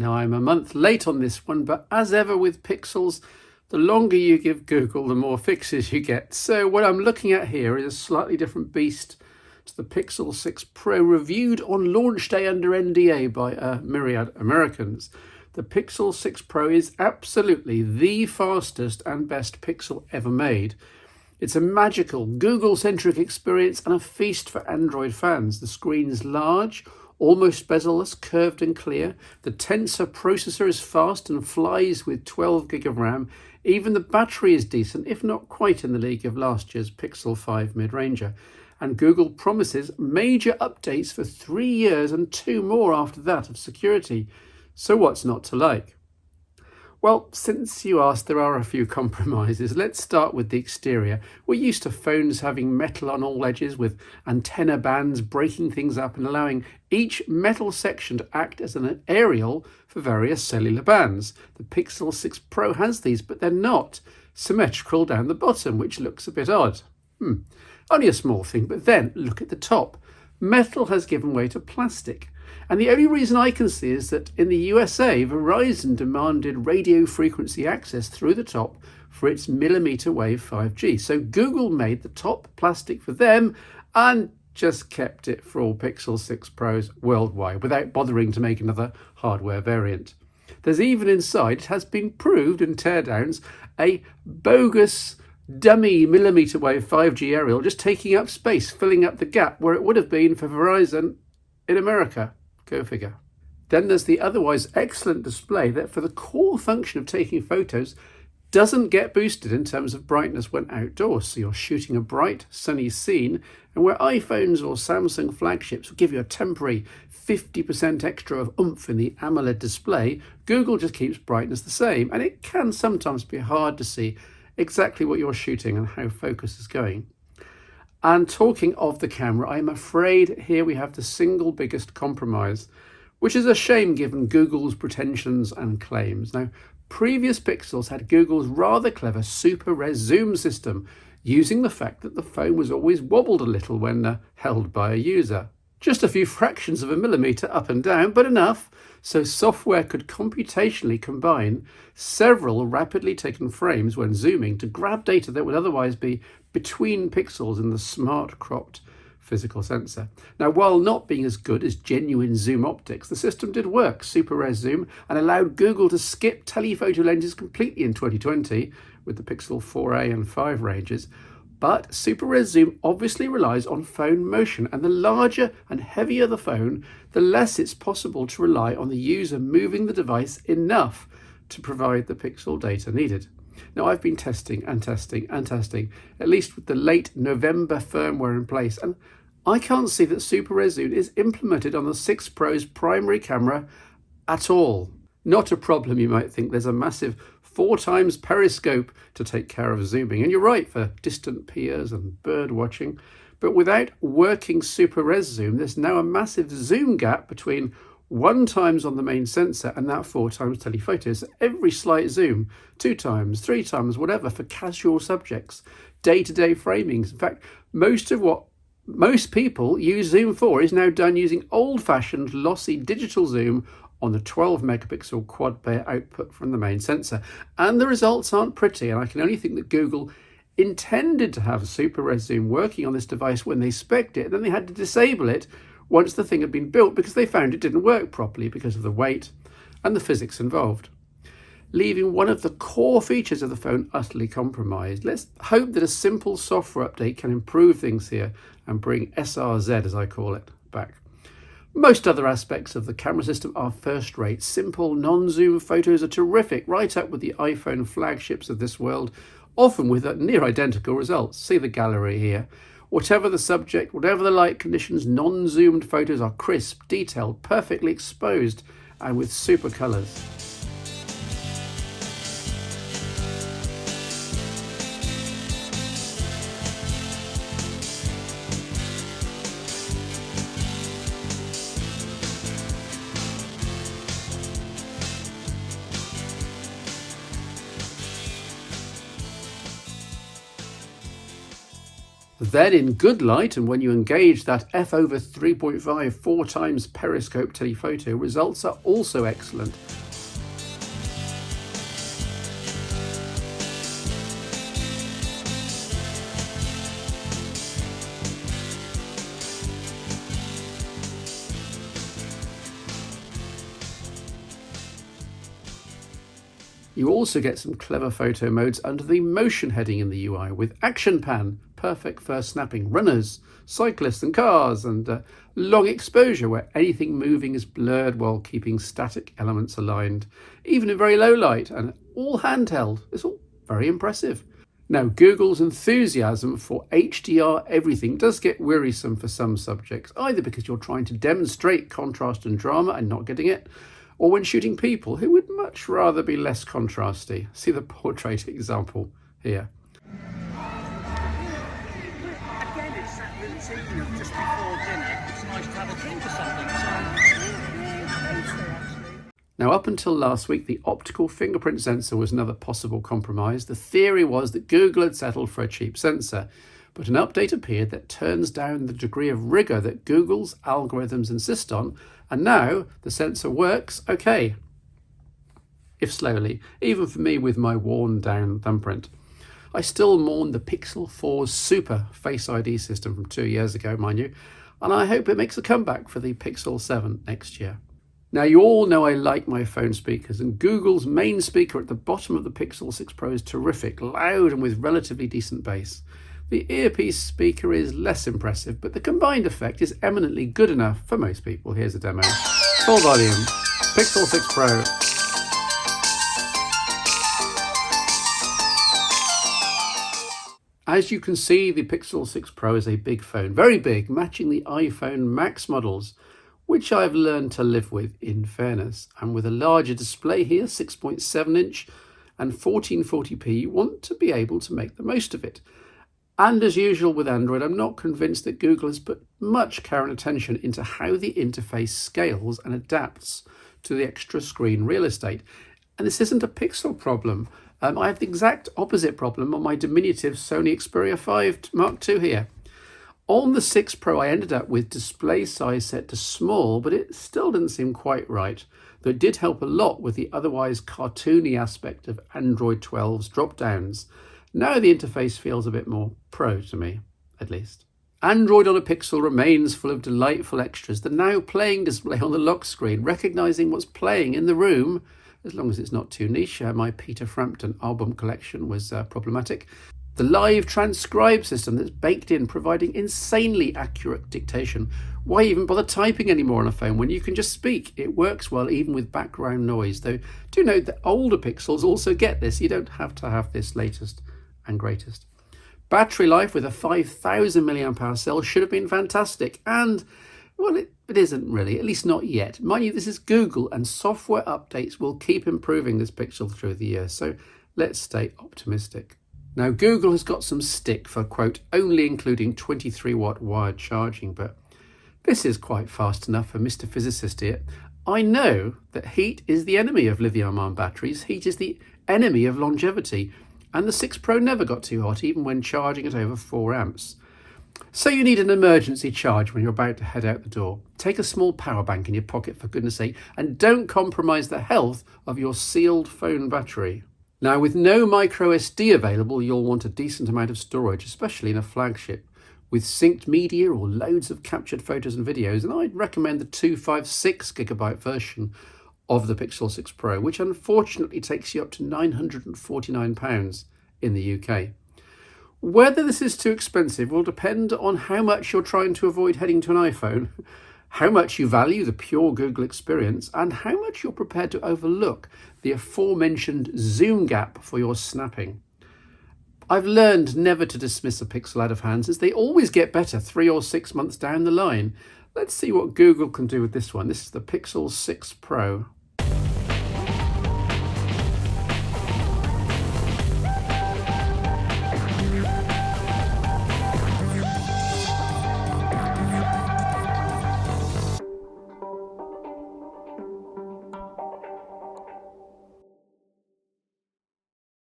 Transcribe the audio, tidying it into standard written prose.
Now, I'm a month late on this one, but as ever with pixels, the longer you give Google, the more fixes you get. So what I'm looking at here is a slightly different beast to the Pixel 6 Pro, reviewed on launch day under NDA by a myriad Americans. The Pixel 6 Pro is absolutely the fastest and best Pixel ever made. It's a magical Google-centric experience and a feast for Android fans. The screen's large, almost bezel-less, curved and clear. The Tensor processor is fast and flies with 12 gig of RAM. Even the battery is decent, if not quite in the league of last year's Pixel 5 mid-ranger. And Google promises major updates for 3 years and 2 more after that of security. So what's not to like? Well, since you asked, there are a few compromises. Let's start with the exterior. We're used to phones having metal on all edges with antenna bands breaking things up and allowing each metal section to act as an aerial for various cellular bands. The Pixel 6 Pro has these, but they're not symmetrical down the bottom, which looks a bit odd. Only a small thing, but then look at the top. Metal has given way to plastic. And the only reason I can see is that in the USA, Verizon demanded radio frequency access through the top for its millimeter wave 5G. So Google made the top plastic for them and just kept it for all Pixel 6 Pros worldwide without bothering to make another hardware variant. There's even inside, it has been proved in teardowns, a bogus dummy millimeter wave 5G aerial just taking up space, filling up the gap where it would have been for Verizon in America. Go figure. Then there's the otherwise excellent display that, for the core function of taking photos, doesn't get boosted in terms of brightness when outdoors. So you're shooting a bright, sunny scene, and where iPhones or Samsung flagships will give you a temporary 50% extra of oomph in the AMOLED display, Google just keeps brightness the same, and it can sometimes be hard to see exactly what you're shooting and how focus is going. And talking of the camera, I'm afraid here we have the single biggest compromise, which is a shame given Google's pretensions and claims. Now, previous Pixels had Google's rather clever super res zoom system, using the fact that the phone was always wobbled a little when held by a user. Just a few fractions of a millimeter up and down, but enough so software could computationally combine several rapidly taken frames when zooming to grab data that would otherwise be between pixels in the smart cropped physical sensor. Now, while not being as good as genuine zoom optics, the system did work super res zoom and allowed Google to skip telephoto lenses completely in 2020 with the Pixel 4a and 5 ranges. But super res zoom obviously relies on phone motion, and the larger and heavier the phone, the less it's possible to rely on the user moving the device enough to provide the pixel data needed. Now, I've been testing, at least with the late November firmware in place, and I can't see that super res zoom is implemented on the 6 Pro's primary camera at all. Not a problem, you might think. There's a massive 4 times periscope to take care of zooming. And you're right, for distant peers and bird watching. But without working super res zoom, there's now a massive zoom gap between 1 times on the main sensor and that 4 times telephoto. So every slight zoom, 2 times, 3 times, whatever, for casual subjects, day-to-day framings. In fact, most of what most people use zoom for is now done using old-fashioned lossy digital zoom on the 12 megapixel quad pair output from the main sensor. And the results aren't pretty, and I can only think that Google intended to have super res zoom working on this device when they spec'd it, and then they had to disable it once the thing had been built because they found it didn't work properly because of the weight and the physics involved, leaving one of the core features of the phone utterly compromised. Let's hope that a simple software update can improve things here and bring SRZ, as I call it, back. Most other aspects of the camera system are first-rate. Simple, non-zoom photos are terrific, right up with the iPhone flagships of this world, often with near identical results. See the gallery here. Whatever the subject, whatever the light conditions, non-zoomed photos are crisp, detailed, perfectly exposed, and with super colours. Then in good light, and when you engage that f/3.5 4x periscope telephoto, results are also excellent. You also get some clever photo modes under the motion heading in the UI with action pan, perfect for snapping runners, cyclists and cars, and long exposure where anything moving is blurred while keeping static elements aligned, even in very low light, and all handheld. It's all very impressive. Now, Google's enthusiasm for HDR everything does get wearisome for some subjects, either because you're trying to demonstrate contrast and drama and not getting it, or when shooting people who would much rather be less contrasty. See the portrait example here. Again, it's that routine of just before dinner. It's nice to have a drink or something. Now, up until last week, the optical fingerprint sensor was another possible compromise. The theory was that Google had settled for a cheap sensor, but an update appeared that turns down the degree of rigor that Google's algorithms insist on, and now the sensor works okay, if slowly, even for me with my worn down thumbprint. I still mourn the Pixel 4's super Face ID system from 2 years ago, mind you, and I hope it makes a comeback for the Pixel 7 next year. Now, you all know I like my phone speakers, and Google's main speaker at the bottom of the Pixel 6 Pro is terrific, loud and with relatively decent bass. The earpiece speaker is less impressive, but the combined effect is eminently good enough for most people. Here's a demo. Full volume, Pixel 6 Pro. As you can see, the Pixel 6 Pro is a big phone, very big, matching the iPhone Max models, which I've learned to live with in fairness. And with a larger display here, 6.7 inch and 1440p, you want to be able to make the most of it. And as usual with Android, I'm not convinced that Google has put much care and attention into how the interface scales and adapts to the extra screen real estate. And this isn't a Pixel problem. I have the exact opposite problem on my diminutive Sony Xperia 5 Mark II here. On the 6 Pro, I ended up with display size set to small, but it still didn't seem quite right, though it did help a lot with the otherwise cartoony aspect of Android 12's drop-downs. Now the interface feels a bit more pro to me, at least. Android on a Pixel remains full of delightful extras. The now playing display on the lock screen, recognising what's playing in the room, as long as it's not too niche. My Peter Frampton album collection was problematic. The live transcribe system that's baked in, providing insanely accurate dictation. Why even bother typing anymore on a phone when you can just speak? It works well even with background noise, though do note that older Pixels also get this. You don't have to have this latest and greatest. Battery life with a 5,000 mAh cell should have been fantastic, and well, it isn't really, at least not yet. Mind you, this is Google, and software updates will keep improving this Pixel through the year, so let's stay optimistic. Now, Google has got some stick for, quote, only including 23-watt wired charging, but this is quite fast enough for Mr. Physicist here. I know that heat is the enemy of lithium-ion batteries. Heat is the enemy of longevity, and the 6 Pro never got too hot, even when charging at over 4 amps. So you need an emergency charge when you're about to head out the door. Take a small power bank in your pocket, for goodness sake, and don't compromise the health of your sealed phone battery. Now, with no micro SD available, you'll want a decent amount of storage, especially in a flagship, with synced media or loads of captured photos and videos, and I'd recommend the 256GB version of the Pixel 6 Pro, which unfortunately takes you up to £949 in the UK. Whether this is too expensive will depend on how much you're trying to avoid heading to an iPhone, how much you value the pure Google experience, and how much you're prepared to overlook the aforementioned zoom gap for your snapping. I've learned never to dismiss a Pixel out of hand, since they always get better 3 or 6 months down the line. Let's see what Google can do with this one. This is the Pixel 6 Pro.